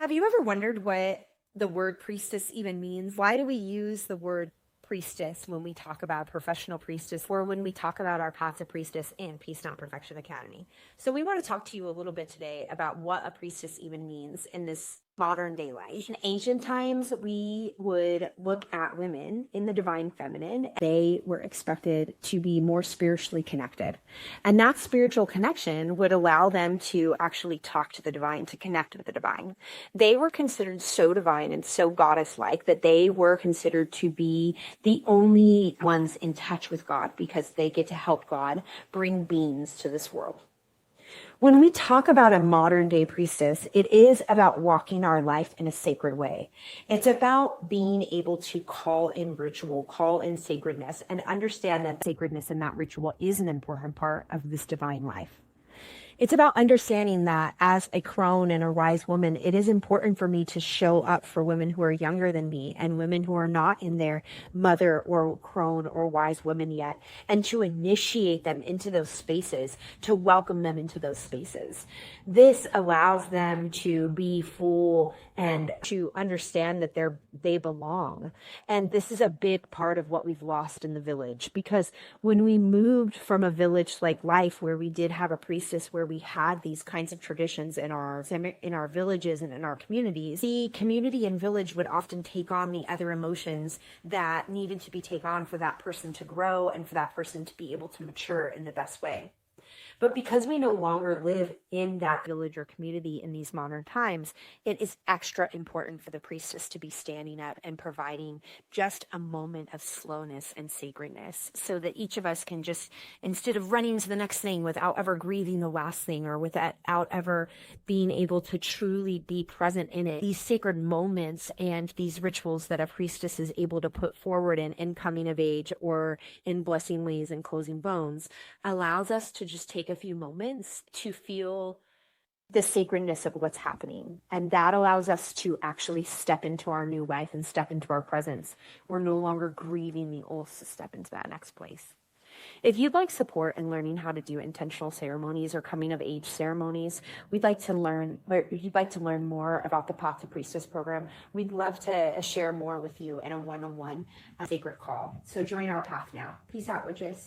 Have you ever wondered what the word priestess even means? Why do we use the word priestess when we talk about professional priestess or when we talk about our path to priestess in Peace Not Perfection Academy? So we want to talk to you a little bit today about what a priestess even means in this modern day life. In ancient times, we would look at women in the divine feminine. They were expected to be more spiritually connected. And that spiritual connection would allow them to actually talk to the divine, to connect with the divine. They were considered so divine and so goddess-like that they were considered to be the only ones in touch with God because they get to help God bring beings to this world. When we talk about a modern day priestess, it is about walking our life in a sacred way. It's about being able to call in ritual, call in sacredness, and understand that sacredness and that ritual is an important part of this divine life. It's about understanding that as a crone and a wise woman, it is important for me to show up for women who are younger than me and women who are not in their mother or crone or wise woman yet, and to initiate them into those spaces, to welcome them into those spaces. This allows them to be full and to understand that they belong. And this is a big part of what we've lost in the village, because when we moved from a village like life where we did have a priestess, where we had these kinds of traditions in our villages and in our communities, the community and village would often take on the other emotions that needed to be taken on for that person to grow and for that person to be able to mature in the best way. But because we no longer live in that village or community in these modern times, it is extra important for the priestess to be standing up and providing just a moment of slowness and sacredness so that each of us can just, instead of running to the next thing without ever grieving the last thing or without ever being able to truly be present in it, these sacred moments and these rituals that a priestess is able to put forward in coming of age or in blessing ways and closing bones allows us to just take a few moments to feel the sacredness of what's happening. And that allows us to actually step into our new life and step into our presence. We're no longer grieving the old to step into that next place. If you'd like support in learning how to do intentional ceremonies or coming of age ceremonies, we'd like to learn, or if you'd like to learn more about the Path to Priestess program, we'd love to share more with you in a one-on-one sacred call. So join our path now. Peace out, witches.